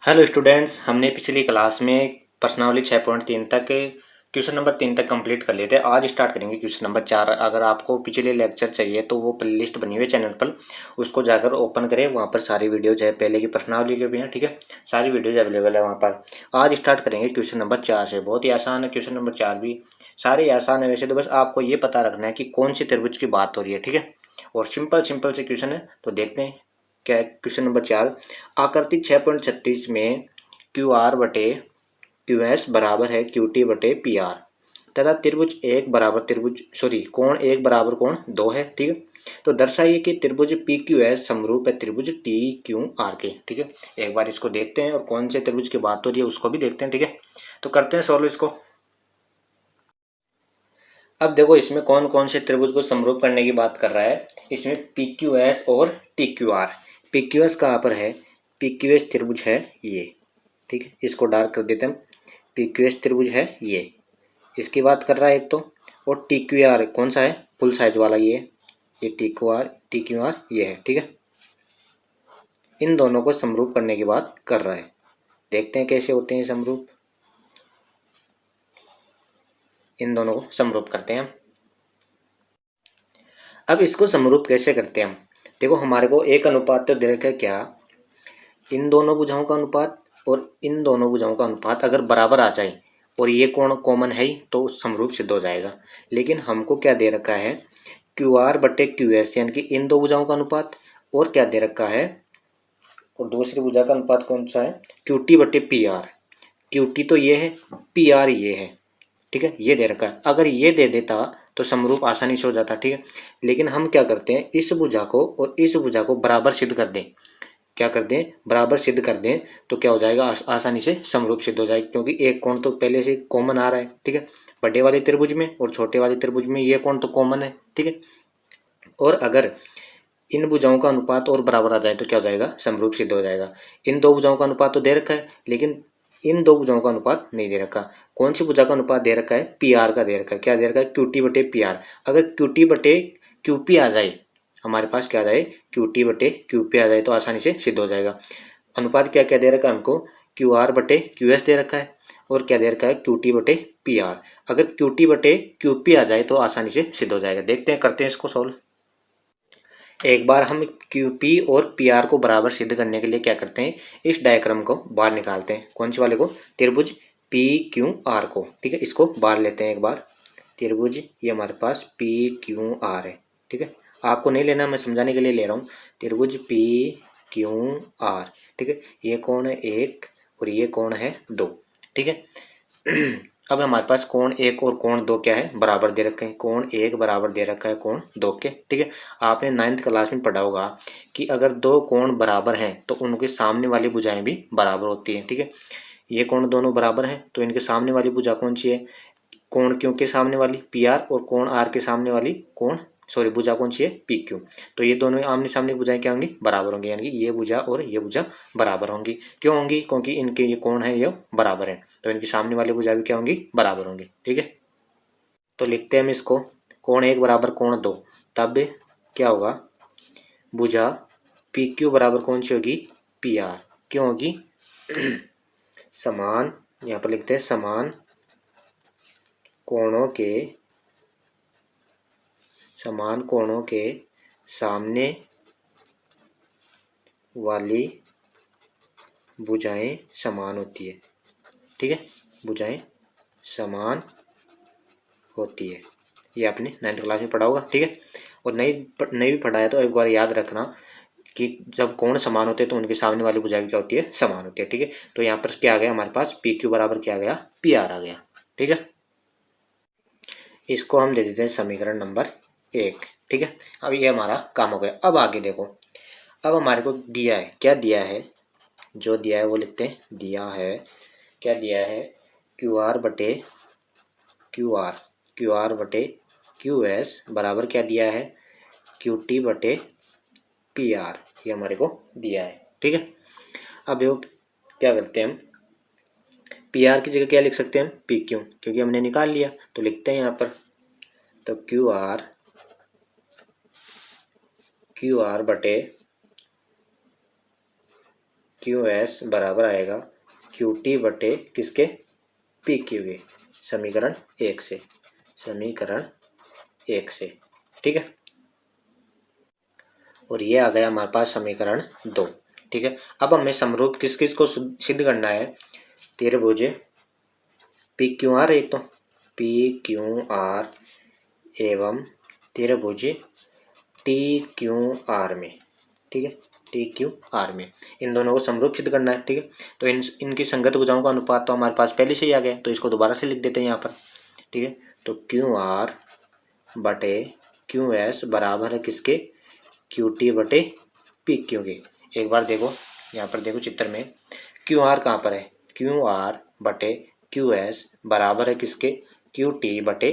Hello students, हमने पिछली class में प्रश्नावली 6.3 तक क्वेश्चन नंबर 3 तक कंप्लीट कर लिए थे। आज स्टार्ट करेंगे क्वेश्चन नंबर 4। अगर आपको पिछले लेक्चर चाहिए तो वो प्लेलिस्ट बनी हुई है चैनल पर, उसको जाकर ओपन करें। वहाँ पर सारी वीडियोज है, पहले की प्रश्नावली के भी हैं, ठीक है। सारी वीडियोज अवेलेबल है वहाँ पर। आज स्टार्ट करेंगे क्वेश्चन नंबर 4 से। बहुत ही आसान है क्वेश्चन नंबर 4 भी, सारे आसान है वैसे तो। बस आपको ये पता रखना है कि कौन सी त्रिभुज की बात हो रही है, ठीक है। और सिंपल सिंपल से क्वेश्चन है, तो देखते हैं क्या है। क्वेश्चन नंबर 4, आकृति 6.36 में क्यू आर बटे क्यू एस बराबर है क्यू टी बटे पी आर तथा त्रिभुज एक बराबर कोण एक बराबर कोण 2 है, ठीक है। तो दर्शाइए कि त्रिभुज पी क्यू एस समरूप है त्रिभुज टी क्यू आर के, ठीक है। एक बार इसको देखते हैं और कौन से त्रिभुज की बात हो रही है उसको भी देखते हैं, ठीक है। तो करते हैं सॉल्व इसको। अब देखो इसमें कौन कौन से त्रिभुज को समरूप करने की बात कर रहा है। इसमें पी क्यू एस और T Q R. P Q S कहाँ पर है? पी क्यू एस त्रिभुज है ये, ठीक है। इसको डार्क कर देते हैं हम। पी क्यू एस त्रिभुज है ये, इसकी बात कर रहा है एक तो। और टी क्यू आर कौन सा है? फुल साइज वाला ये टी क्यू आर ये है, ठीक है। इन दोनों को समरूप करने की बात कर रहा है। देखते हैं कैसे होते हैं समरूप। इन दोनों को समरूप करते हैं हम। अब इसको समरूप कैसे करते हैं हम? देखो हमारे को एक अनुपात तो दे रखा है, क्या? इन दोनों भुजाओं का अनुपात और इन दोनों भुजाओं का अनुपात अगर बराबर आ जाए और ये कोण कॉमन है ही तो समरूप सिद्ध हो जाएगा। लेकिन हमको क्या दे रखा है? क्यू आर बटे क्यू एस, यानी कि इन दो भुजाओं का अनुपात। और क्या दे रखा है? और दूसरी भुजा का अनुपात कौन सा है? क्यू टी बटे पी आर। क्यू टी तो ये है, पी आर ये है, ठीक है। ये दे रखा है। अगर ये दे देता तो समरूप आसानी से हो जाता, ठीक है। लेकिन हम क्या करते हैं, इस भुजा को और इस भुजा को बराबर सिद्ध कर दें। क्या कर दें? बराबर सिद्ध कर दें तो क्या हो जाएगा? आसानी से समरूप सिद्ध हो जाएगा, क्योंकि एक कोण तो पहले से कॉमन आ रहा है, ठीक है। बड़े वाले त्रिभुज में और छोटे वाले त्रिभुज में ये कोण तो कॉमन है, ठीक है। और अगर इन भुजाओं का अनुपात और बराबर आ जाए तो क्या हो जाएगा? समरूप सिद्ध हो जाएगा। इन दो भुजाओं का अनुपात तो दे रखा है, लेकिन इन दो भुजाओं का अनुपात नहीं दे रखा। कौन सी भुजा का अनुपात दे रखा है? पी आर का दे रखा है। क्या दे रखा है? क्यू टी बटे पी आर। अगर क्यू टी बटे क्यू पी आ जाए, हमारे पास क्या आ जाए? क्यू टी बटे क्यू पी आ जाए तो आसानी से सिद्ध हो जाएगा। अनुपात क्या क्या दे रखा है हमको? क्यू आर बटे क्यू एस दे रखा है और क्या दे रखा है? क्यू टी बटे पी आर। अगर क्यू टी बटे क्यू पी आ जाए तो आसानी से सिद्ध हो जाएगा। देखते हैं, करते हैं इसको सॉल्व। एक बार हम क्यू पी और पी आर को बराबर सिद्ध करने के लिए क्या करते हैं, इस डायग्राम को बाहर निकालते हैं। कौन से वाले को? त्रिभुज पी क्यू आर को, ठीक है। इसको बाहर लेते हैं एक बार। त्रिभुज ये हमारे पास पी क्यू आर है, ठीक है। आपको नहीं लेना, मैं समझाने के लिए ले रहा हूँ। त्रिभुज पी क्यू आर, ठीक है। ये कौन है? 1 और ये कौन है? 2, ठीक है। अब हमारे पास कोण 1 और कोण 2 क्या है? बराबर दे रखे हैं। कोण 1 बराबर दे रखा है कोण 2 के, ठीक है। आपने 9th क्लास में पढ़ा होगा कि अगर दो कोण बराबर हैं तो उनके सामने वाली भुजाएं भी बराबर होती हैं, ठीक है। ये कोण दोनों बराबर हैं तो इनके सामने वाली भुजा कौन सी है? कोण क्यू के सामने वाली पी आर और कोण आर के सामने वाली भुजा कौन सी है? P Q. तो ये दोनों आमने सामने भुजाएं क्या होंगी? बराबर होंगी, यानी कि ये भुजा और ये भुजा बराबर होंगी। क्यों होंगी? क्योंकि इनके ये कोण है ये बराबर है, तो इनकी सामने वाली भुजा भी क्या होंगी? बराबर होंगी, ठीक है। तो लिखते हैं हम इसको। कोण 1 बराबर कोण 2, तब क्या होगा? भुजा पी क्यू बराबर कौन सी होगी? P R. क्यों होगी? समान, यहाँ पर लिखते हैं समान कोणों के सामने वाली भुजाएं समान होती है, ठीक है। भुजाएं समान होती है, ये आपने 9th क्लास में पढ़ा होगा, ठीक है। और नहीं भी पढ़ा है तो एक बार याद रखना कि जब कोण समान होते हैं तो उनके सामने वाली भुजा भी क्या होती है? समान होती है, ठीक है। तो यहाँ पर क्या आ गया हमारे पास? पी क्यू बराबर क्या आ गया? पी आर आ गया, ठीक है। इसको हम दे देते हैं समीकरण नंबर 1, ठीक है। अब ये हमारा काम हो गया। अब आगे देखो, अब हमारे को दिया है, क्या दिया है? जो दिया है वो लिखते हैं। दिया है, क्या दिया है? क्यू आर बटे क्यू एस बराबर क्या दिया है? क्यू टी बटे पी आर, ये हमारे को दिया है, ठीक है। अब देखो क्या करते हैं हम, पी आर की जगह क्या लिख सकते हैं हम? पी क्यू, क्योंकि हमने निकाल लिया तो लिखते हैं यहाँ पर। तो क्यू आर बटे क्यू एस बराबर आएगा क्यू टी बटे किसके, पी क्यू के, समीकरण 1 से, समीकरण 1 से। ठीक है, और ये आ गया हमारे पास समीकरण 2। ठीक है, अब हमें समरूप किस किस को सिद्ध करना है, त्रिभुज पी क्यू आर, एक तो पी क्यू आर एवं त्रिभुज टी क्यू आर में। ठीक है, टी क्यू आर में इन दोनों को समरूप सिद्ध करना है। ठीक है, तो इनकी संगत भुजाओं का अनुपात तो हमारे पास पहले से ही आ गया, तो इसको दोबारा से लिख देते हैं यहाँ पर। ठीक है, तो क्यू आर बटे क्यू एस बराबर है किसके, क्यू टी बटे पी क्यू के। एक बार देखो यहाँ पर, देखो चित्र में क्यू आर कहाँ पर है, क्यू आर बटे क्यू एस बराबर है किसके, क्यू टी बटे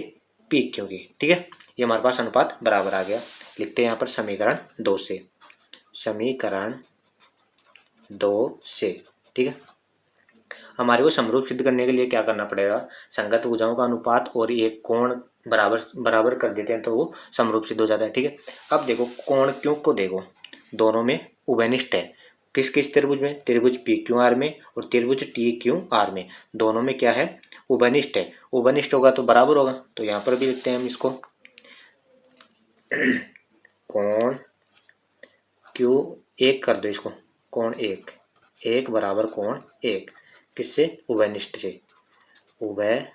पी क्यू के। ठीक है, ये हमारे पास अनुपात बराबर आ गया। लिखते हैं यहाँ पर समीकरण 2 से, समीकरण 2 से। ठीक है, हमारे को समरूप सिद्ध करने के लिए क्या करना पड़ेगा, संगत भुजाओं का अनुपात और ये कोण बराबर बराबर कर देते हैं तो वो समरूप सिद्ध हो जाता है। ठीक है, अब देखो कोण क्यों को देखो, दोनों में उभयनिष्ठ है। किस किस त्रिभुज में, त्रिभुज पी क्यू आर में और त्रिभुज टी क्यू आर में, दोनों में क्या है, उभयनिष्ठ है। उभयनिष्ठ होगा तो बराबर होगा, तो यहाँ पर भी लिखते हैं हम इसको, कोण क्यू एक कर दो इसको, कोण एक, एक बराबर कोण एक, किससे, उभयनिष्ठ से, उभयनिष्ठ।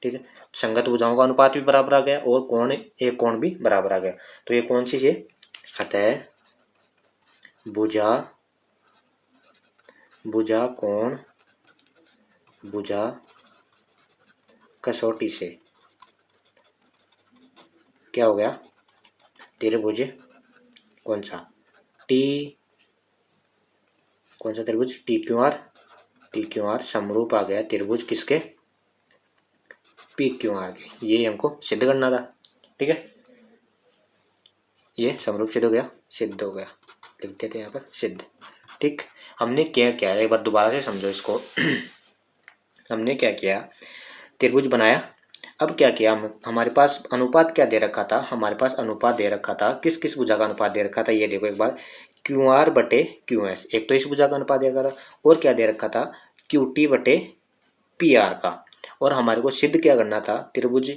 ठीक है, संगत भुजाओं का अनुपात भी बराबर आ गया और कोण एक कोण भी बराबर आ गया। तो ये कौन सी है, अतः भुजा कोण भुजा कसौटी से क्या हो गया, त्रिभुज कौन सा, कौन सा त्रिभुज, टी क्यू आर समरूप आ गया त्रिभुज किसके, पी क्यू आर के। ये हमको सिद्ध करना था। ठीक है, ये समरूप सिद्ध हो गया, सिद्ध हो गया, लिख देते हैं यहाँ पर सिद्ध। ठीक, हमने क्या किया, एक बार दोबारा से समझो इसको। हमने क्या किया, त्रिभुज बनाया। अब क्या किया, हमारे पास अनुपात क्या दे रखा था, हमारे पास अनुपात दे रखा था, किस किस भुजा का अनुपात दे रखा था, ये देखो एक बार, क्यू आर बटे क्यू एस, एक तो इस भुजा का अनुपात दे रखा था, और क्या दे रखा था, क्यू टी बटे पी आर का। और हमारे को सिद्ध क्या करना था, त्रिभुज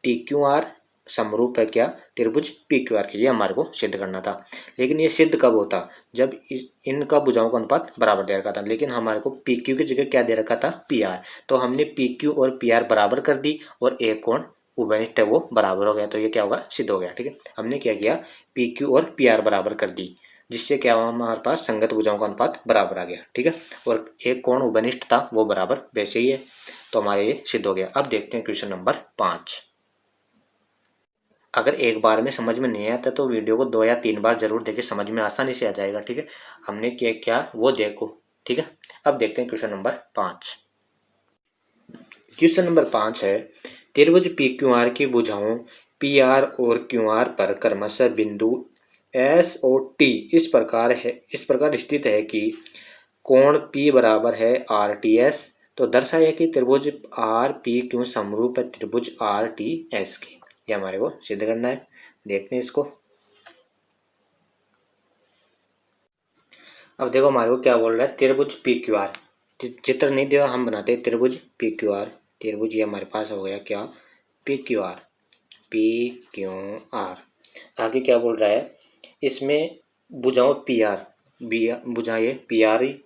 टी क्यू आर समरूप है क्या, त्रिभुज पी क्यू आर के, लिए हमारे को सिद्ध करना था। लेकिन ये सिद्ध कब होता, जब इनका भुजाओं का अनुपात बराबर दे रखा था, लेकिन हमारे को पी क्यू की जगह क्या दे रखा था, पी आर। तो हमने पी क्यू और पी आर बराबर कर दी और एक कोण उभयनिष्ठ है वो बराबर हो गया, तो ये क्या होगा, सिद्ध हो गया। ठीक है, हमने क्या किया, पी क्यू और पी आर बराबर कर दी, जिससे क्या हुआ, हमारे पास संगत भुजाओं का अनुपात बराबर आ गया। ठीक है, और एक कोण उभयनिष्ठ था वो बराबर वैसे ही है, तो हमारे ये सिद्ध हो गया। अब देखते हैं क्वेश्चन नंबर 5। अगर एक बार में समझ में नहीं आता तो वीडियो को 2 या 3 बार जरूर देखें, समझ में आसानी से आ जाएगा। ठीक है, हमने क्या क्या वो देखो। ठीक है, अब देखते हैं क्वेश्चन नंबर 5। क्वेश्चन नंबर 5 है, त्रिभुज पी क्यू आर की भुजाओं पी आर और क्यू आर पर क्रमशः बिंदु एस और टी इस प्रकार स्थित है कि कोण पी बराबर है आर टी एस। तो दर्शाया कि त्रिभुज आर पी क्यू समरूप है त्रिभुज आर टी एस की। ये हमारे को सिद्ध करना है, देखते हैं इसको। अब देखो हमारे को क्या बोल रहा है, त्रिभुज पी क्यू आर, चित्र नहीं दिया, हम बनाते हैं त्रिभुज पी क्यू आर। त्रिभुज ये हमारे पास हो गया क्या, P Q R, P Q R. आगे क्या बोल रहा है, इसमें भुजाओं पी आर, भुजा ये पी आर आई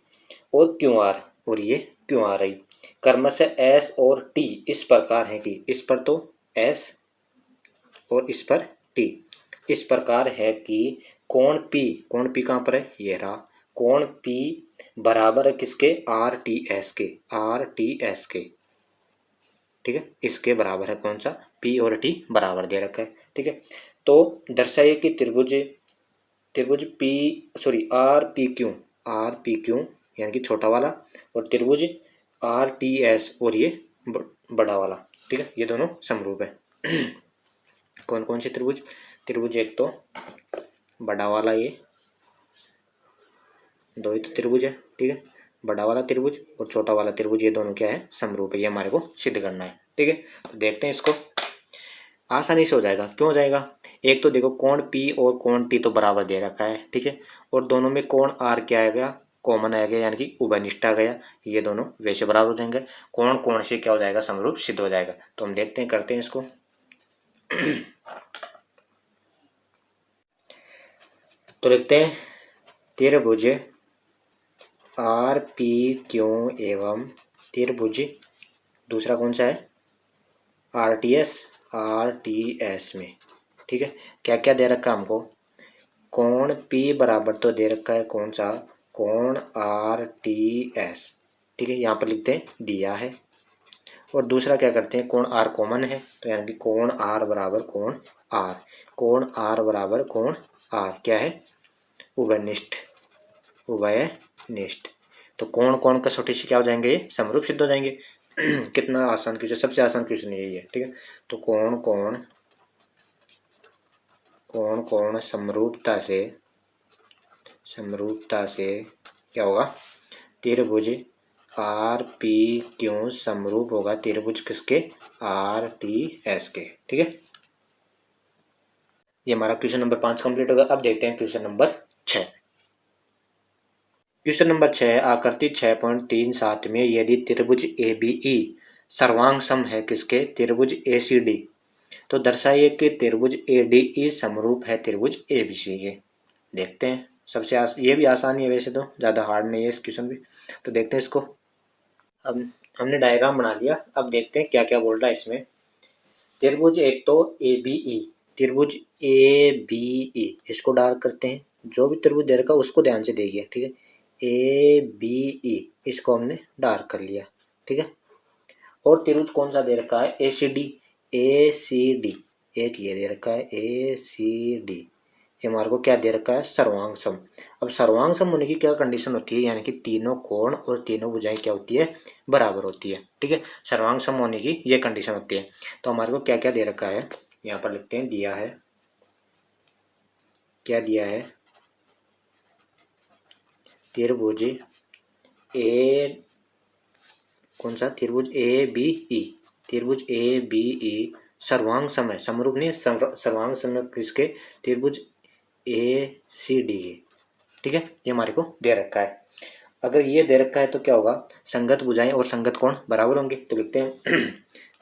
और क्यू आर, और ये क्यू आर आई क्रमशः एस और टी इस प्रकार है कि, इस पर तो एस और इस पर टी, इस प्रकार है कि कोण पी कहाँ पर है, ये रहा, कोण पी बराबर है किसके, आर टी एस के, आर टी एस के। ठीक है, इसके बराबर है कौन सा, पी और टी बराबर दे रखा है। ठीक है, तो दर्शाइए कि त्रिभुज पी आर पी क्यू यानी कि छोटा वाला, और त्रिभुज आर टी एस और ये बड़ा वाला। ठीक है, ये दोनों समरूप है। कौन कौन से त्रिभुज एक तो बड़ा वाला, ये दो ही तो त्रिभुज है। ठीक है, बड़ा वाला त्रिभुज और छोटा वाला त्रिभुज, ये दोनों क्या है, समरूप है, ये हमारे को सिद्ध करना है। ठीक है, तो देखते हैं इसको। आसानी से हो जाएगा। क्यों हो जाएगा? एक तो देखो कोण P और कोण T तो बराबर दे रखा है, ठीक है, और दोनों में कोण R क्या आ गया? कॉमन आ गया, यानी कि उभयनिष्ठ आ गया। ये दोनों वैसे बराबर हो जाएंगे। कोण कोण से क्या हो जाएगा? समरूप सिद्ध हो जाएगा। तो हम देखते हैं, करते हैं इसको। तो लिखते हैं त्रिभुज RPQ एवं त्रिभुज दूसरा कौन सा है? RTS में, ठीक है। क्या क्या दे रखा है हमको? कोण P बराबर तो दे रखा है कौन सा? कोण RTS, ठीक है, यहाँ पर लिखते हैं दिया है। और दूसरा क्या करते हैं? कोण R कॉमन है, तो यानी कि कोण R बराबर कोण R, कोण R बराबर कोण R क्या है? उभयनिष्ठ, उभयनिष्ठ। तो कोण कोण कसौटी से क्या हो जाएंगे? ये समरूप सिद्ध हो जाएंगे। कितना आसान क्वेश्चन, सबसे आसान क्वेश्चन यही है, ठीक है। तो कोण कोण कोण कोण समरूपता से क्या होगा? त्रिभुज RPQ समरूप होगा त्रिभुज किसके? RTS के, ठीक है। ये हमारा क्वेश्चन नंबर 5 कंप्लीट होगा। अब देखते हैं क्वेश्चन नंबर 6। क्वेश्चन नंबर 6, आकृति 6.37 में यदि त्रिभुज ABE सर्वांग सम है किसके? त्रिभुज ACD, तो दर्शाइए कि त्रिभुज ADE समरूप है त्रिभुज ABC के। देखते हैं, सबसे ये भी आसान ही है वैसे, तो ज़्यादा हार्ड नहीं है इस क्वेश्चन भी। तो देखते हैं इसको। अब हमने डायग्राम बना लिया, अब देखते हैं क्या क्या बोल रहा है इसमें। त्रिभुज एक तो ABE, त्रिभुज ABE इसको डार्क करते हैं। जो भी त्रिभुज दे रखा है उसको ध्यान से देखिए, ठीक है। ABE इसको हमने डार्क कर लिया, ठीक है। और त्रिभुज कौन सा दे रखा है? ACD, एक ये दे रखा है ACD, ये हमारे को क्या दे रखा है? सर्वांग सम। अब सर्वांग सम होने की क्या कंडीशन होती है? यानी कि तीनों कोण और तीनों भुजाएं क्या होती है? बराबर होती है, ठीक है। सर्वांग सम होने की ये कंडीशन होती है। तो हमारे को क्या क्या दे रखा है? यहाँ पर लिखते हैं, दिया है। क्या दिया है? त्रिभुज ए, कौन सा? त्रिभुज ABE, त्रिभुज ABE सर्वांग सम है, समरूप नहीं, सर्वांग सम है किसके? त्रिभुज ACD, ठीक है। ये हमारे को दे रखा है। अगर ये दे रखा है तो क्या होगा? संगत भुजाएं और संगत कोण बराबर होंगे। तो लिखते हैं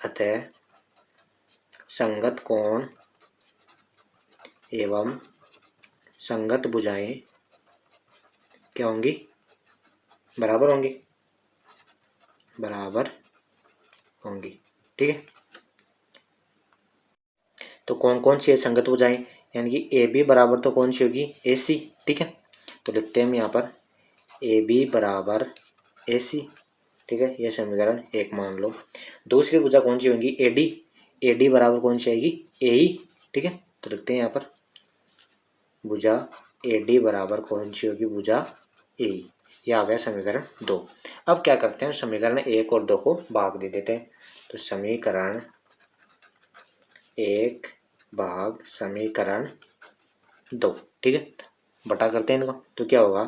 अतः संगत कोण एवं संगत भुजाएं क्या होंगी? बराबर होंगी, बराबर होंगी, ठीक है। तो कौन कौन सी है संगत भुजाएं? यानी कि AB बराबर तो कौन सी होगी? AC, ठीक है। तो लिखते हैं हम यहाँ पर AB बराबर AC, ठीक है। यह समीकरण 1 मान लो। दूसरी भुजा कौन सी होगी? AD, AD बराबर कौन सी आएगी? AE, ठीक है। तो लिखते हैं यहाँ पर भुजा AD बराबर कौन सी होगी? भुजा AE। यह आ गया समीकरण 2। अब क्या करते हैं? समीकरण 1 और 2 को भाग दे देते हैं। तो समीकरण 1 भाग समीकरण 2, ठीक है। बटा करते हैं इनको, तो क्या होगा?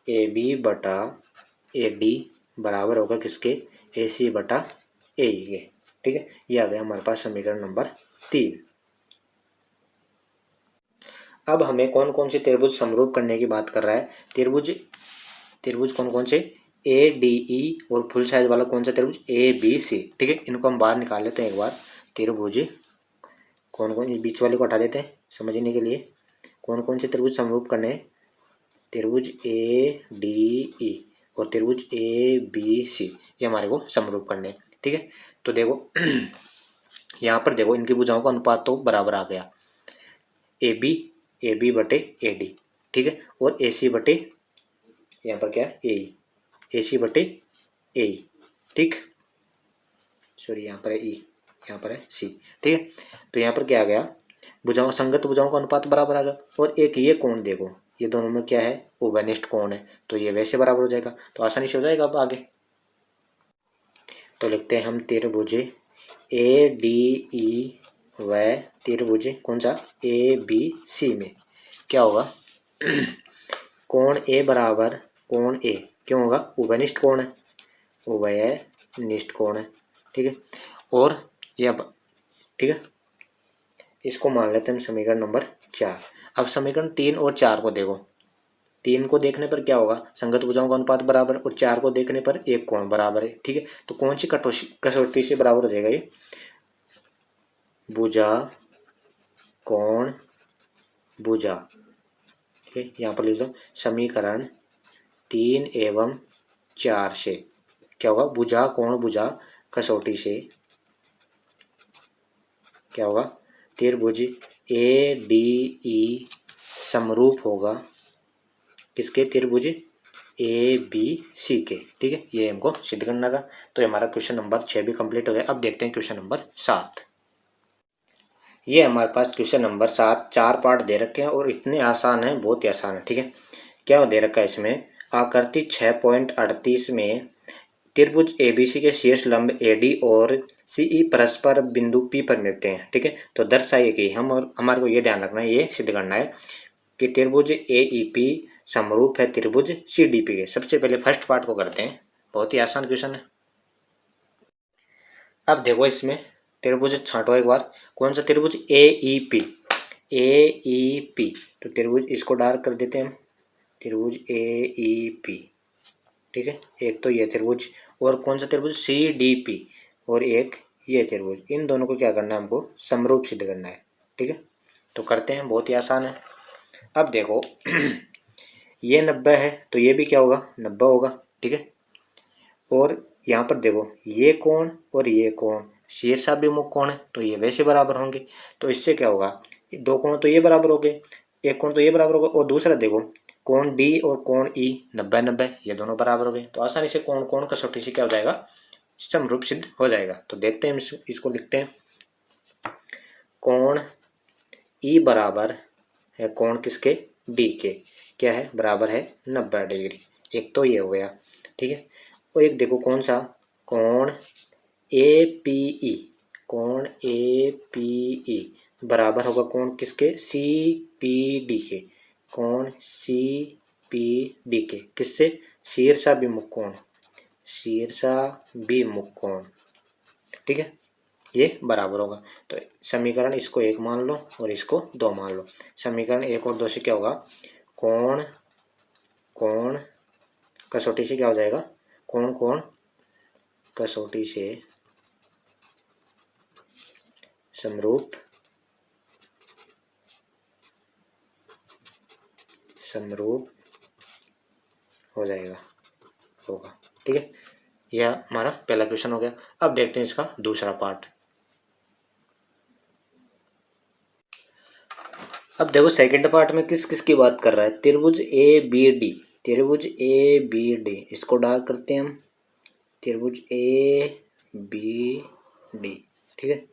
AB बटा AD बराबर होगा किसके? AC बटा AE के, ठीक है। ये आ गया हमारे पास समीकरण नंबर 3। अब हमें कौन कौन से त्रिभुज समरूप करने की बात कर रहा है? त्रिभुज कौन कौन से? ADE और फुल साइज वाला कौन सा त्रिभुज? ABC, ठीक है। इनको हम बाहर निकाल लेते हैं एक बार। त्रिभुज कौन कौन, बीच वाले को हटा देते हैं समझने के लिए। कौन कौन से त्रिभुज समरूप करने हैं? त्रिभुज ADE और त्रिभुज ABC, ये हमारे को समरूप करने हैं, ठीक है। तो देखो यहाँ पर देखो, इनकी भुजाओं का अनुपात तो बराबर आ गया, AB बटे AD, ठीक है। और AC बटे, यहाँ पर क्या है? AE, AC बटे AE, ठीक। सॉरी, यहाँ पर है E, यहाँ पर है C, ठीक है। तो यहाँ पर क्या आ गया? भुजाओं, संगत भुजाओं का अनुपात बराबर आ गया। और एक ये कोण देखो, ये दोनों में क्या है? उभयनिष्ठ कोण है, तो ये वैसे बराबर हो जाएगा, तो आसानी से हो जाएगा। अब आगे तो लिखते हैं हम त्रिभुज ADE व त्रिभुज कौन सा? ABC में क्या होगा? कोण A बराबर कोण A क्यों होगा? उभयनिष्ठ कोण है, उभयनिष्ठ कोण है, ठीक है। और यह, ठीक है, इसको मान लेते हैं समीकरण नंबर 4। अब समीकरण 3 और 4 को देखो। 3 को देखने पर क्या होगा, संगत भुजाओं का अनुपात बराबर, और 4 को देखने पर एक कोण बराबर है। ठीक है, तो कौन सी कसौटी से बराबर हो जाएगा ये, भुजा कोण भुजा। ठीक है, यहाँ पर लिख दो समीकरण 3 एवं 4 से क्या होगा, भुजा कोण भुजा कसौटी से क्या होगा, त्रिभुज ए डी ई समरूप होगा किसके, त्रिभुज ए बी सी के। ठीक है, ये हमको सिद्ध करना था। तो हमारा क्वेश्चन नंबर 6 भी कंप्लीट हो गया। अब देखते हैं क्वेश्चन नंबर 7। ये हमारे पास क्वेश्चन नंबर 7 4 पार्ट दे रखे हैं और इतने आसान है, बहुत ही आसान है। ठीक है, क्या दे रखा है इसमें, आकृति 6.38 में त्रिभुज एबीसी के शीर्ष लंब एडी और सीई परस्पर बिंदु पी पर मिलते हैं। ठीक है, तो दर्शाइए कि हम, और हमारे को ये ध्यान रखना है, ये सिद्ध करना है कि त्रिभुज एईपी समरूप है त्रिभुज सीडीपी के। सबसे पहले फर्स्ट पार्ट को करते हैं, बहुत ही आसान क्वेश्चन है। अब देखो इसमें त्रिभुज छांटो एक बार, कौन सा त्रिभुज, एईपी। एईपी तो त्रिभुज इसको डार्क कर देते हैं हम, त्रिभुज एईपी। ठीक है, एक तो ये त्रिभुज, और कौन सा त्रिभुज, सीडीपी, और एक ये त्रिभुज। इन दोनों को क्या करना है, हमको समरूप सिद्ध करना है। ठीक है, तो करते हैं, बहुत ही आसान है। अब देखो ये 90 है तो ये भी क्या होगा, 90 होगा। ठीक है, और यहाँ पर देखो ये कोण और ये कोण शीर्षाभिमुख कोण है, तो ये वैसे बराबर होंगे। तो इससे क्या होगा, दो कोण तो ये बराबर हो गए, एक कोण तो ये बराबर होगा, और दूसरा देखो कोण डी और कोण ई 90-90 ये दोनों बराबर हो गए। तो आसानी से कोण कोण कसौटी से क्या हो जाएगा, समरूप सिद्ध हो जाएगा। तो देखते हैं, इसको लिखते हैं, कोण ई बराबर है कोण किसके, डी के, क्या है, बराबर है 90 डिग्री। एक तो ये हो गया। ठीक है, और एक देखो कौन सा, कोण ए पी ई, कोण ए पी ई बराबर होगा कोण किसके, सी पी डी के, कोण सी पी डी के, किससे, शीर्षाभिमुख कोण, शीर्षाभिमुख कोण। ठीक है, ये बराबर होगा। तो समीकरण इसको 1 मान लो और इसको 2 मान लो। समीकरण 1 और 2 से क्या होगा, कोण कोण कसौटी से क्या हो जाएगा, कोण कोण कसौटी से समरूप हो जाएगा, होगा। ठीक है, यह हमारा पहला क्वेश्चन हो गया। अब देखते हैं इसका दूसरा पार्ट। अब देखो सेकंड पार्ट में किस किस की बात कर रहा है, त्रिभुज ए बी डी, त्रिभुज ए बी डी इसको डार्क करते हैं हम, त्रिभुज ए बी डी। ठीक है,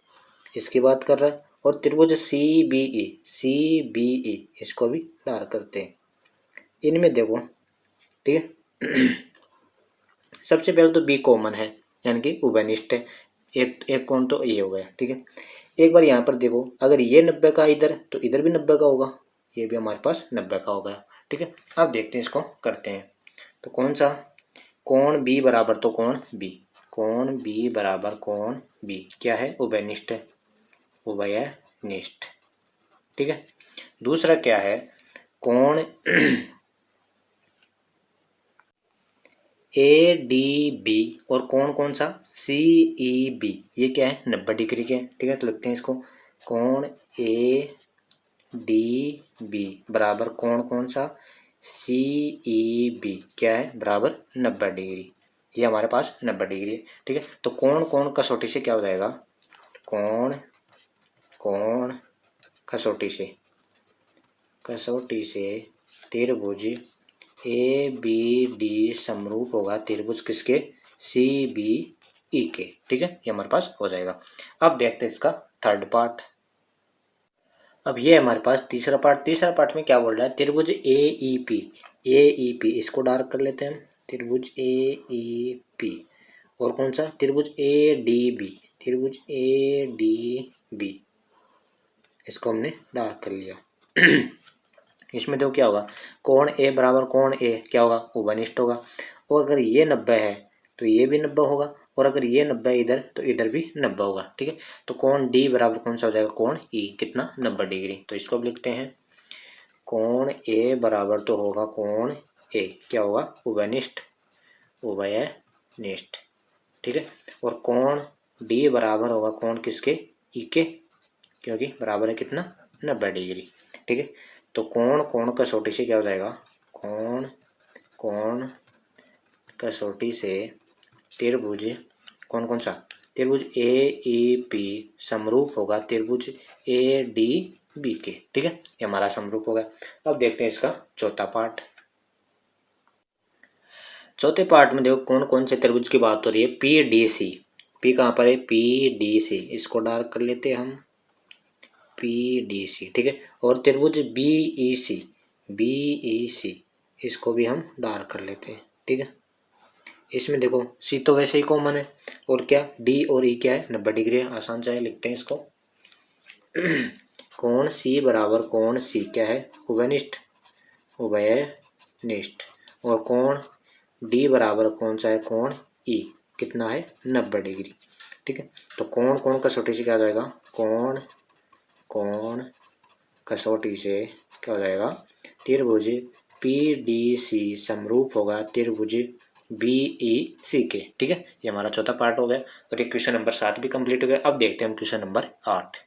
इसकी बात कर रहा है, और त्रिभुज सी बी ई इसको भी डार्क करते हैं। इनमें देखो, ठीक है सबसे पहले तो बी कॉमन है, यानी कि उभयनिष्ठ है, एक कोण तो ये हो गया। ठीक है, एक बार यहाँ पर देखो, अगर ये 90 का इधर तो इधर भी 90 का होगा, ये भी हमारे पास 90 का हो गया। ठीक है, अब देखते हैं, इसको करते हैं। तो कौन सा, कोण बी बराबर, तो कोण बी, कोण बी बराबर कोण बी क्या है, उभयनिष्ठ है, उभयनिष्ठ। ठीक है, दूसरा क्या है, कोण ए डी बी, और कोण कौन सा, सी ई बी, ये क्या है, 90 डिग्री के। ठीक है, तो लिखते हैं इसको, कोण ए डी बी बराबर कोण कौन सा, सी ई बी क्या है, बराबर 90 डिग्री। ये हमारे पास 90 डिग्री है। ठीक है, तो कोण कोण कसौटी से क्या हो जाएगा, कोण कोण कसौटी से त्रिभुज ए बी डी समरूप होगा त्रिभुज किसके, सी बी ई के। ठीक है, ये हमारे पास हो जाएगा। अब देखते हैं इसका थर्ड पार्ट। अब ये हमारे पास तीसरा पार्ट में क्या बोल रहा है, त्रिभुज ए ई पी इसको डार्क कर लेते हैं, त्रिभुज ए ई पी, और कौन सा, त्रिभुज ए डी बी इसको हमने डार्क कर लिया। इसमें देखो क्या होगा, कोण ए बराबर कोण ए क्या होगा, उभयनिष्ठ होगा, और अगर ये 90 है तो ये भी 90 होगा, और अगर ये 90 इधर तो इधर भी 90 होगा। ठीक है, तो कोण डी बराबर कौन सा हो जाएगा, कोण ई, कितना 90 डिग्री। तो इसको अब लिखते हैं कोण ए बराबर तो होगा कोण ए, क्या होगा, उभयनिष्ठ, उभयनिष्ठ। ठीक है, और कोण डी बराबर होगा कोण किसके, ई के, क्योंकि बराबर है कितना 90 डिग्री। ठीक है, तो कोण कोण कसौटी से क्या हो जाएगा, कोण कोण कसौटी से त्रिभुज कौन कौन सा, त्रिभुज ए ई पी समरूप होगा त्रिभुज ए डी बी के। ठीक है, ये हमारा समरूप होगा। अब देखते हैं इसका चौथा पार्ट। चौथे पार्ट में देखो कौन कौन से त्रिभुज की बात हो रही है, पी डी सी। पी कहाँ पर है, पी डी सी, इसको डार्क कर लेते हैं हम, पी डी सी। ठीक है, और त्रिभुज बी ई सी, बी ई सी, इसको भी हम डार्क कर लेते हैं। ठीक है, इसमें देखो सी तो वैसे ही कॉमन है, और क्या डी और ई क्या है, 90 डिग्री है, आसान चाहे लिखते हैं इसको। कोण सी बराबर कोण सी क्या है, उभयनिष्ठ, उभयनिष्ठ। और कोण डी बराबर कौन सा है, कोण ई, कितना है 90 डिग्री। ठीक है, तो कोण कोण कसौटी से क्या हो जाएगा, कोण कोण कसौटी से क्या हो जाएगा, त्रिभुज पी डी सी समरूप होगा त्रिभुज बी ई सी के। ठीक है, ये हमारा चौथा पार्ट हो गया, और ये क्वेश्चन नंबर 7 भी कंप्लीट हो गया। अब देखते हैं हम क्वेश्चन नंबर 8।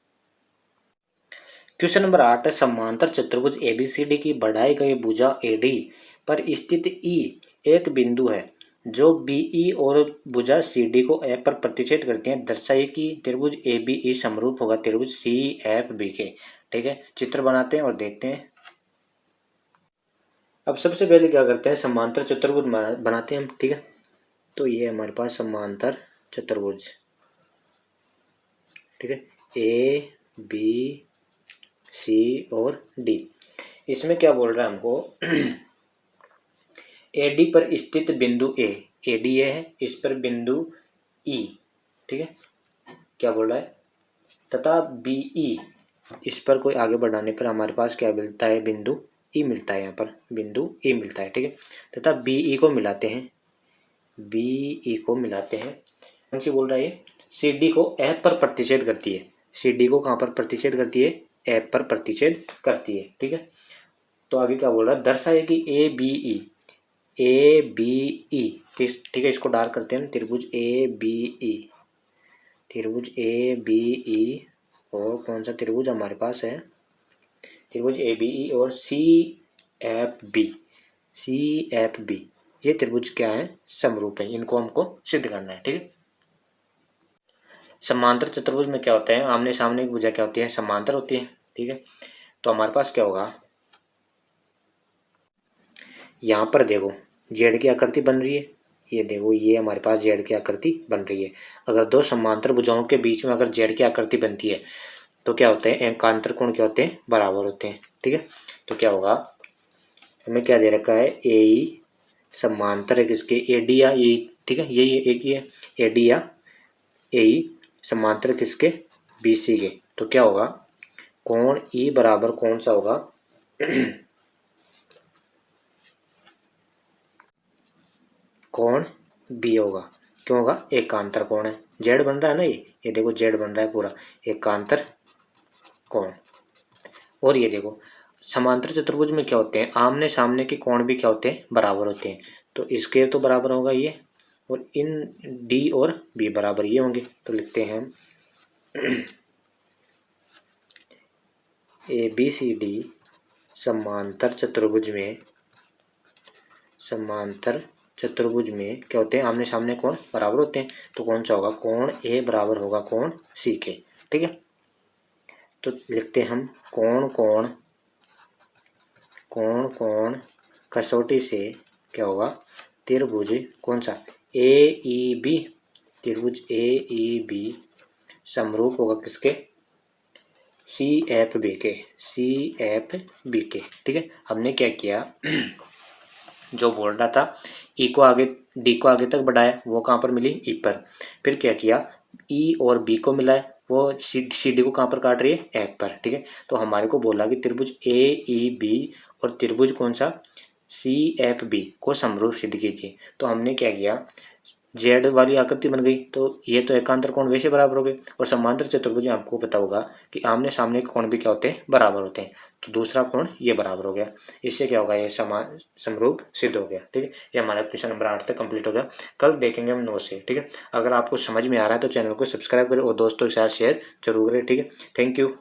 क्वेश्चन नंबर 8 है, समांतर चतुर्भुज एबीसीडी की बढ़ाई गई भुजा एडी पर स्थित ई एक बिंदु है जो बीई और भुजा सीडी को ए पर प्रतिच्छेद करती हैं। दर्शाइए कि त्रिभुज ए बी ई समरूप होगा त्रिभुज सी एफ बी के। ठीक है, चित्र बनाते हैं और देखते हैं। अब सबसे पहले क्या करते हैं, समांतर चतुर्भुज बनाते हैं हम। ठीक है, तो ये हमारे पास समांतर चतुर्भुज, ठीक है, ए बी सी और डी। इसमें क्या बोल रहा है हमको, ए डी पर स्थित बिंदु ए, ए डी ए है, इस पर बिंदु ई, ठीक है, क्या बोल रहा है, तथा बी ई, इस पर कोई आगे बढ़ाने पर हमारे पास क्या मिलता है, बिंदु ई मिलता है, यहाँ पर बिंदु ई मिलता है। ठीक है, तथा बी ई को मिलाते हैं, बी ई को मिलाते हैं, कौन सी बोल रहा है, सी डी को एफ पर प्रतिच्छेद करती है। सी डी को कहाँ पर प्रतिच्छेद करती है, एफ पर प्रतिच्छेद करती है। ठीक है, तो आगे क्या बोल रहा है, दर्शाइए कि ए बी ई, ए बी ई, ठीक है, इसको डार्क करते हैं, त्रिभुज ए बी ई, त्रिभुज ए बी ई, और कौन सा त्रिभुज हमारे पास है, त्रिभुज ए बी ई और C F B, C F B, ये त्रिभुज क्या है, समरूप है, इनको हमको सिद्ध करना है। ठीक है, समांतर चतुर्भुज में क्या होता है, आमने सामने की भुजा क्या होती है, समांतर होती है। ठीक है, तो हमारे पास क्या होगा, यहाँ पर देखो जेड की आकृति बन रही है, ये देखो ये हमारे पास जेड की आकृति बन रही है। अगर दो समांतर भुजाओं के बीच में अगर जेड की आकृति बनती है तो क्या होता है, एकांतर कोण क्या होते हैं, बराबर होते हैं। ठीक है, तो क्या होगा, हमें क्या दे रखा है, ए ई समांतर है किसके, ए डी या ए, ठीक है, यही एक ही है, ए डी या ए ई समांतर किसके, बी सी के। तो क्या होगा, कोण ई बराबर कौन सा होगा, कोण बी होगा, क्यों होगा, एकांतर कोण है, जेड बन रहा है ना, ये देखो जेड बन रहा है पूरा, एकांतर कोण। और ये देखो समांतर चतुर्भुज में क्या होते हैं, आमने सामने के कोण भी क्या होते हैं, बराबर होते हैं। तो इसके तो बराबर होगा ये, और इन डी और बी बराबर ये होंगे। तो लिखते हैं हम ए बी सी डी समांतर चतुर्भुज में, समांतर चतुर्भुज में क्या होते हैं, आमने सामने कोण बराबर होते हैं। तो कौन सा होगा, कोण ए बराबर होगा कोण सी के। ठीक है, तो लिखते हैं हम कोण कोण कोण कोण कसौटी से क्या होगा, त्रिभुज कौन सा, ए ई बी, त्रिभुज ए ई बी समरूप होगा किसके, सी एफ बी के, सी एफ बी के। ठीक है, हमने क्या किया, जो बोल रहा था ई को आगे, डी को आगे तक बढ़ाया, वो कहाँ पर मिली, ई पर। फिर क्या किया, ई और बी को मिलाया, वो सी डी को कहाँ पर काट रही है, एफ पर। ठीक है, तो हमारे को बोला कि त्रिभुज ए ई बी और त्रिभुज कौन सा, सी एफ बी को समरूप सिद्ध कीजिए। तो हमने क्या किया, जेड वाली आकृति बन गई, तो ये तो एकांतर कोण वैसे बराबर हो गए। और समांतर चतुर्भुज में आपको पता होगा कि आमने सामने के कोण भी क्या होते हैं, बराबर होते हैं। तो दूसरा कोण ये बराबर हो गया, इससे क्या होगा, ये समान समरूप सिद्ध हो गया। ठीक है, ये हमारा क्वेश्चन नंबर 8 तक कंप्लीट हो गया। कल देखेंगे हम 9 से। ठीक है, अगर आपको समझ में आ रहा है तो चैनल को सब्सक्राइब करें और दोस्तों के साथ शेयर जरूर करें। ठीक है, थैंक यू।